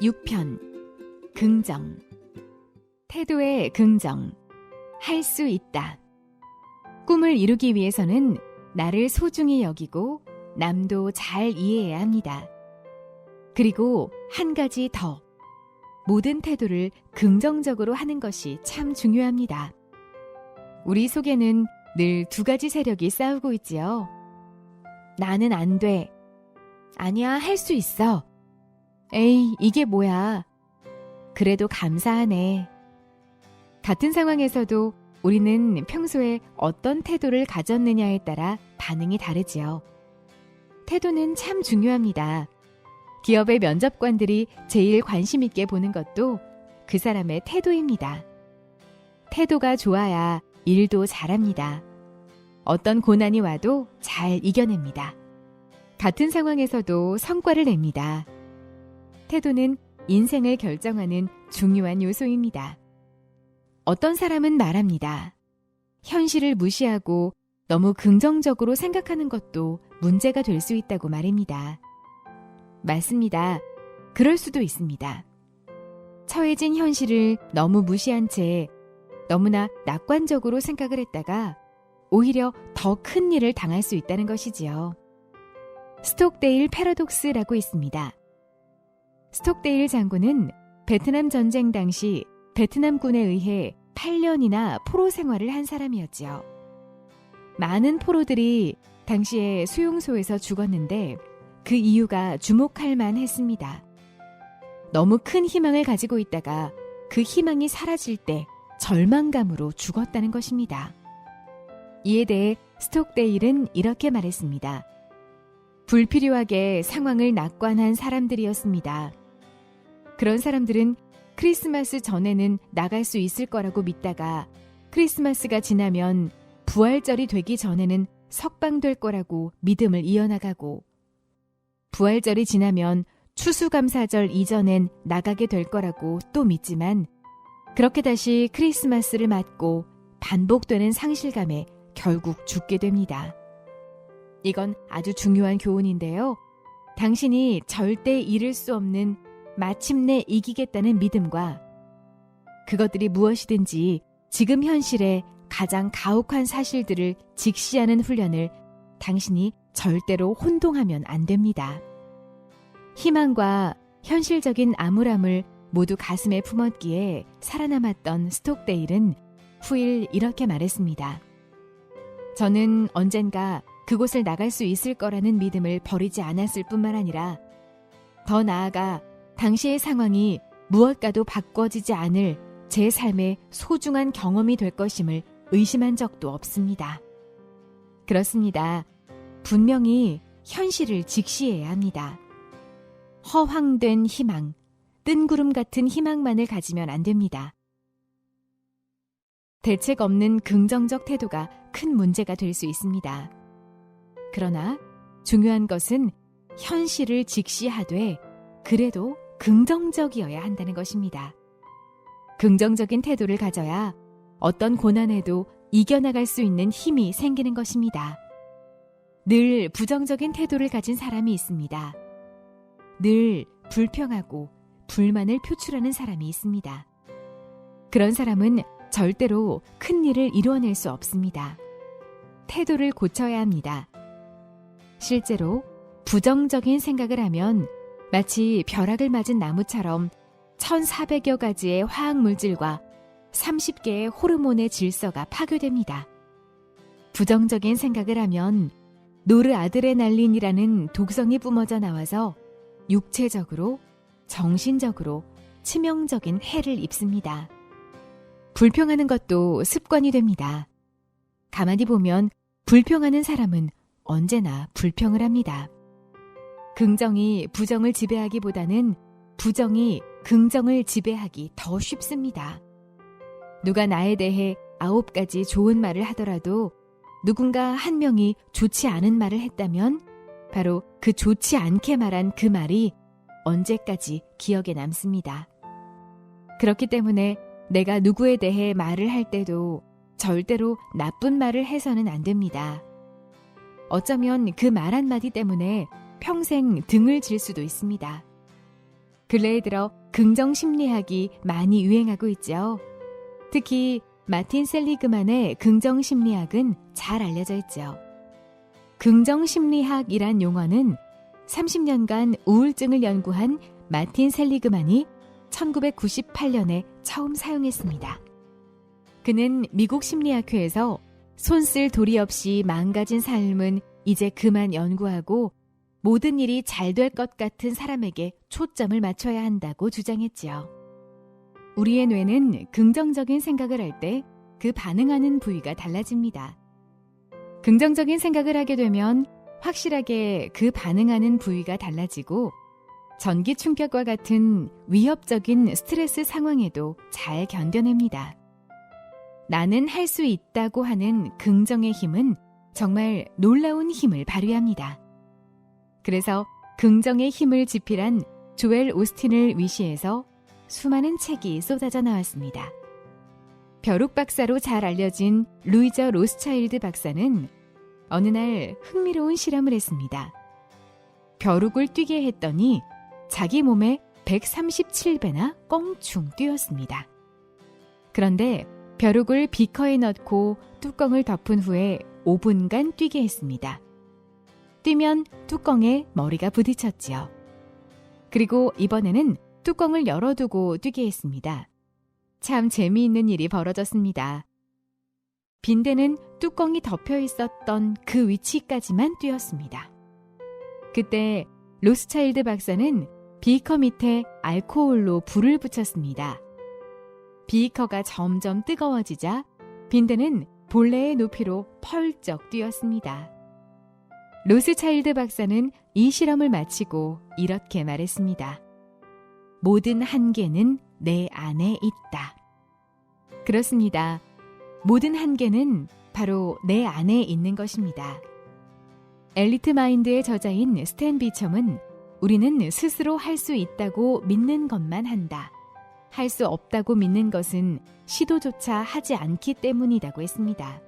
6편 긍정. 태도의 긍정. 할 수 있다. 꿈을 이루기 위해서는 나를 소중히 여기고 남도 잘 이해해야 합니다. 그리고 한 가지 더. 모든 태도를 긍정적으로 하는 것이 참 중요합니다. 우리 속에는 늘 두 가지 세력이 싸우고 있지요. 나는 안 돼. 아니야, 할 수 있어. 에이, 이게 뭐야. 그래도 감사하네. 같은 상황에서도 우리는 평소에 어떤 태도를 가졌느냐에 따라 반응이 다르지요. 태도는 참 중요합니다. 기업의 면접관들이 제일 관심 있게 보는 것도 그 사람의 태도입니다. 태도가 좋아야 일도 잘합니다. 어떤 고난이 와도 잘 이겨냅니다. 같은 상황에서도 성과를 냅니다. 태도는 인생을 결정하는 중요한 요소입니다. 어떤 사람은 말합니다. 현실을 무시하고 너무 긍정적으로 생각하는 것도 문제가 될 수 있다고 말입니다. 맞습니다. 그럴 수도 있습니다. 처해진 현실을 너무 무시한 채 너무나 낙관적으로 생각을 했다가 오히려 더 큰 일을 당할 수 있다는 것이지요. 스톡데일 패러독스라고 있습니다. 스톡데일 장군은 베트남 전쟁 당시 베트남군에 의해 8년이나 포로 생활을 한 사람이었지요. 많은 포로들이 당시에 수용소에서 죽었는데 그 이유가 주목할 만했습니다. 너무 큰 희망을 가지고 있다가 그 희망이 사라질 때 절망감으로 죽었다는 것입니다. 이에 대해 스톡데일은 이렇게 말했습니다. 불필요하게 상황을 낙관한 사람들이었습니다. 그런 사람들은 크리스마스 전에는 나갈 수 있을 거라고 믿다가 크리스마스가 지나면 부활절이 되기 전에는 석방될 거라고 믿음을 이어나가고 부활절이 지나면 추수감사절 이전엔 나가게 될 거라고 또 믿지만 그렇게 다시 크리스마스를 맞고 반복되는 상실감에 결국 죽게 됩니다. 이건 아주 중요한 교훈인데요. 당신이 절대 잃을 수 없는 마침내 이기겠다는 믿음과 그것들이 무엇이든지 지금 현실에 가장 가혹한 사실들을 직시하는 훈련을 당신이 절대로 혼동하면 안 됩니다. 희망과 현실적인 암울함을 모두 가슴에 품었기에 살아남았던 스톡데일은 후일 이렇게 말했습니다. 저는 언젠가 그곳을 나갈 수 있을 거라는 믿음을 버리지 않았을 뿐만 아니라 더 나아가 당시의 상황이 무엇과도 바꿔지지 않을 제 삶의 소중한 경험이 될 것임을 의심한 적도 없습니다. 그렇습니다. 분명히 현실을 직시해야 합니다. 허황된 희망, 뜬구름 같은 희망만을 가지면 안 됩니다. 대책 없는 긍정적 태도가 큰 문제가 될 수 있습니다. 그러나 중요한 것은 현실을 직시하되 그래도 긍정적이어야 한다는 것입니다. 긍정적인 태도를 가져야 어떤 고난에도 이겨나갈 수 있는 힘이 생기는 것입니다. 늘 부정적인 태도를 가진 사람이 있습니다. 늘 불평하고 불만을 표출하는 사람이 있습니다. 그런 사람은 절대로 큰 일을 이루어낼 수 없습니다. 태도를 고쳐야 합니다. 실제로 부정적인 생각을 하면 마치 벼락을 맞은 나무처럼 1400여 가지의 화학물질과 30개의 호르몬의 질서가 파괴됩니다. 부정적인 생각을 하면 노르아드레날린이라는 독성이 뿜어져 나와서 육체적으로, 정신적으로 치명적인 해를 입습니다. 불평하는 것도 습관이 됩니다. 가만히 보면 불평하는 사람은 언제나 불평을 합니다. 긍정이 부정을 지배하기보다는 부정이 긍정을 지배하기 더 쉽습니다. 누가 나에 대해 9가지 좋은 말을 하더라도 누군가 한 명이 좋지 않은 말을 했다면 바로 그 좋지 않게 말한 그 말이 언제까지 기억에 남습니다. 그렇기 때문에 내가 누구에 대해 말을 할 때도 절대로 나쁜 말을 해서는 안 됩니다. 어쩌면 그 말 한마디 때문에 평생 등을 질 수도 있습니다. 근래에 들어 긍정 심리학이 많이 유행하고 있죠. 특히 마틴 셀리그만의 긍정 심리학은 잘 알려져 있죠. 긍정 심리학이란 용어는 30년간 우울증을 연구한 마틴 셀리그만이 1998년에 처음 사용했습니다. 그는 미국 심리학회에서 손쓸 도리 없이 망가진 삶은 이제 그만 연구하고 모든 일이 잘 될 것 같은 사람에게 초점을 맞춰야 한다고 주장했지요. 우리의 뇌는 긍정적인 생각을 할 때 그 반응하는 부위가 달라집니다. 긍정적인 생각을 하게 되면 확실하게 그 반응하는 부위가 달라지고 전기 충격과 같은 위협적인 스트레스 상황에도 잘 견뎌냅니다. 나는 할 수 있다고 하는 긍정의 힘은 정말 놀라운 힘을 발휘합니다. 그래서 긍정의 힘을 지필한 조엘 오스틴을 위시해서 수많은 책이 쏟아져 나왔습니다. 벼룩 박사로 잘 알려진 루이저 로스차일드 박사는 어느 날 흥미로운 실험을 했습니다. 벼룩을 뛰게 했더니 자기 몸에 137배나 껑충 뛰었습니다. 그런데 벼룩을 비커에 넣고 뚜껑을 덮은 후에 5분간 뛰게 했습니다. 뛰면 뚜껑에 머리가 부딪혔지요. 그리고 이번에는 뚜껑을 열어두고 뛰게 했습니다. 참 재미있는 일이 벌어졌습니다. 빈대는 뚜껑이 덮여 있었던 그 위치까지만 뛰었습니다. 그때 로스차일드 박사는 비커 밑에 알코올로 불을 붙였습니다. 비커가 점점 뜨거워지자 빈대는 본래의 높이로 펄쩍 뛰었습니다. 로스차일드 박사는 이 실험을 마치고 이렇게 말했습니다. 모든 한계는 내 안에 있다. 그렇습니다. 모든 한계는 바로 내 안에 있는 것입니다. 엘리트 마인드의 저자인 스탠 비첨은 우리는 스스로 할 수 있다고 믿는 것만 한다. 할 수 없다고 믿는 것은 시도조차 하지 않기 때문이라고 했습니다.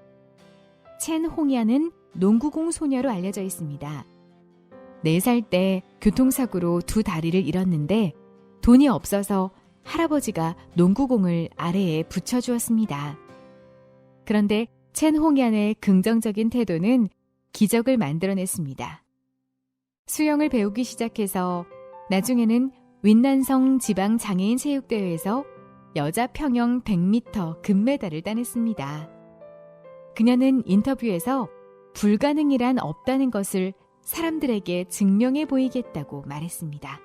첸 홍야는 농구공 소녀로 알려져 있습니다. 4살 때 교통사고로 2 다리를 잃었는데 돈이 없어서 할아버지가 농구공을 아래에 붙여주었습니다. 그런데 첸 홍얀의 긍정적인 태도는 기적을 만들어냈습니다. 수영을 배우기 시작해서 나중에는 윈난성 지방장애인 체육대회에서 여자 평영 100m 금메달을 따냈습니다. 그녀는 인터뷰에서 불가능이란 없다는 것을 사람들에게 증명해 보이겠다고 말했습니다.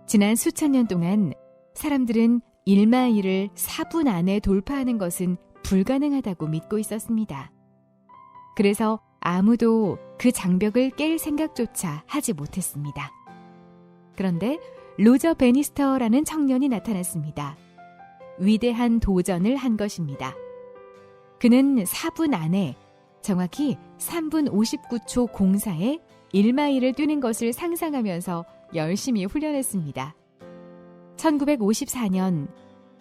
지난 수천 년 동안 사람들은 1마일을 4분 안에 돌파하는 것은 불가능하다고 믿고 있었습니다. 그래서 아무도 그 장벽을 깰 생각조차 하지 못했습니다. 그런데 로저 베니스터라는 청년이 나타났습니다. 위대한 도전을 한 것입니다. 그는 4분 안에 정확히 3분 59초 04에 1마일을 뛰는 것을 상상하면서 열심히 훈련했습니다. 1954년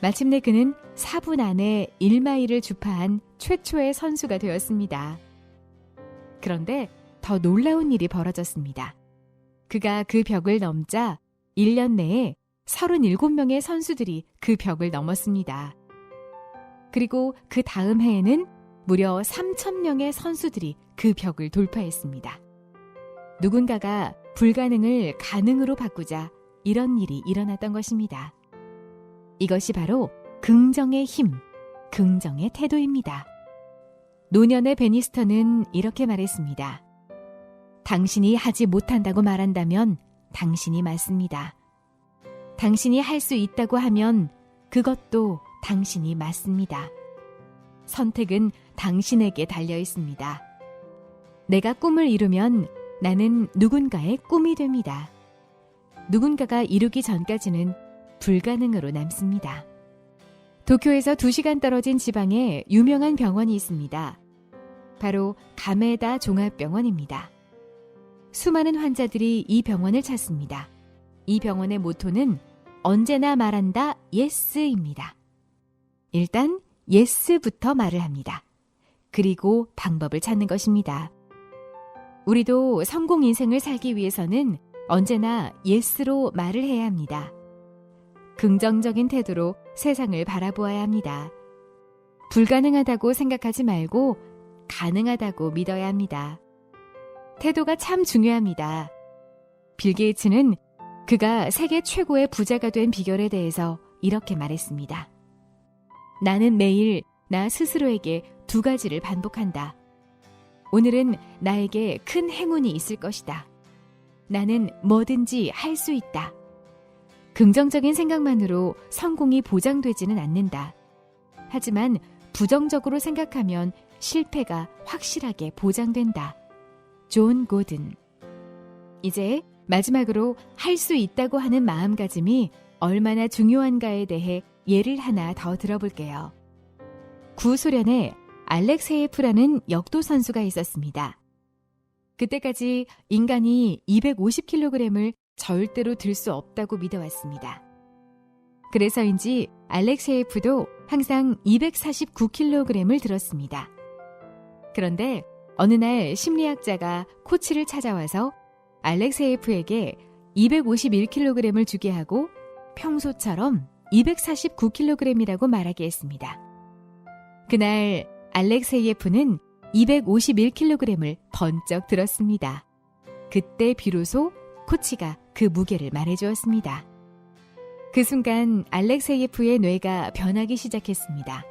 마침내 그는 4분 안에 1마일을 주파한 최초의 선수가 되었습니다. 그런데 더 놀라운 일이 벌어졌습니다. 그가 그 벽을 넘자 1년 내에 37명의 선수들이 그 벽을 넘었습니다. 그리고 그 다음 해에는 무려 3,000명의 선수들이 그 벽을 돌파했습니다. 누군가가 불가능을 가능으로 바꾸자 이런 일이 일어났던 것입니다. 이것이 바로 긍정의 힘, 긍정의 태도입니다. 노년의 베니스터는 이렇게 말했습니다. 당신이 하지 못한다고 말한다면 당신이 맞습니다. 당신이 할 수 있다고 하면 그것도 당신이 맞습니다. 선택은 당신에게 달려 있습니다. 내가 꿈을 이루면 나는 누군가의 꿈이 됩니다. 누군가가 이루기 전까지는 불가능으로 남습니다. 도쿄에서 2시간 떨어진 지방에 유명한 병원이 있습니다. 바로 가메다 종합병원입니다. 수많은 환자들이 이 병원을 찾습니다. 이 병원의 모토는 언제나 말한다 예스입니다. 일단 예스부터 말을 합니다. 그리고 방법을 찾는 것입니다. 우리도 성공 인생을 살기 위해서는 언제나 예스로 말을 해야 합니다. 긍정적인 태도로 세상을 바라보아야 합니다. 불가능하다고 생각하지 말고 가능하다고 믿어야 합니다. 태도가 참 중요합니다. 빌 게이츠는 그가 세계 최고의 부자가 된 비결에 대해서 이렇게 말했습니다. 나는 매일 나 스스로에게 2가지를 반복한다. 오늘은 나에게 큰 행운이 있을 것이다. 나는 뭐든지 할 수 있다. 긍정적인 생각만으로 성공이 보장되지는 않는다. 하지만 부정적으로 생각하면 실패가 확실하게 보장된다. 존 고든. 이제 마지막으로 할 수 있다고 하는 마음가짐이 얼마나 중요한가에 대해 예를 하나 더 들어볼게요. 구소련에 알렉세예프라는 역도 선수가 있었습니다. 그때까지 인간이 250kg을 절대로 들 수 없다고 믿어왔습니다. 그래서인지 알렉세예프도 항상 249kg을 들었습니다. 그런데 어느 날 심리학자가 코치를 찾아와서 알렉세예프에게 251kg을 주게 하고 평소처럼 249kg이라고 말하게 했습니다. 그날 알렉세예프는 251kg을 번쩍 들었습니다. 그때 비로소 코치가 그 무게를 말해주었습니다. 그 순간 알렉세예프의 뇌가 변하기 시작했습니다.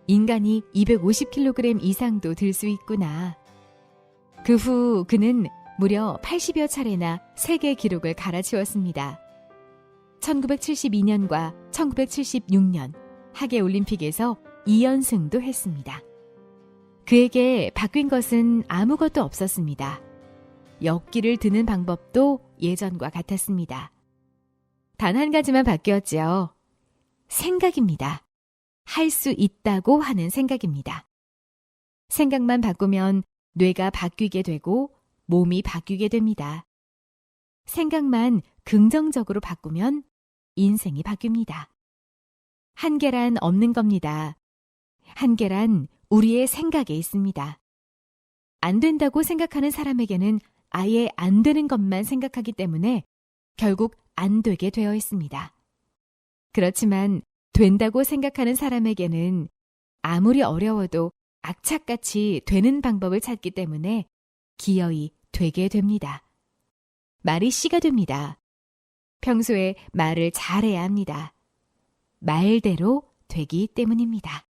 인간이 250kg 이상도 들 수 있구나. 그 후 그는 무려 80여 차례나 세계 기록을 갈아치웠습니다. 1972년과 1976년 하계올림픽에서 2연승도 했습니다. 그에게 바뀐 것은 아무것도 없었습니다. 역기를 드는 방법도 예전과 같았습니다. 단 한 가지만 바뀌었지요. 생각입니다. 할 수 있다고 하는 생각입니다. 생각만 바꾸면 뇌가 바뀌게 되고 몸이 바뀌게 됩니다. 생각만 긍정적으로 바꾸면 인생이 바뀝니다. 한계란 없는 겁니다. 한계란 우리의 생각에 있습니다. 안 된다고 생각하는 사람에게는 아예 안 되는 것만 생각하기 때문에 결국 안 되게 되어 있습니다. 그렇지만 된다고 생각하는 사람에게는 아무리 어려워도 악착같이 되는 방법을 찾기 때문에 기어이 되게 됩니다. 말이 씨가 됩니다. 평소에 말을 잘해야 합니다. 말대로 되기 때문입니다.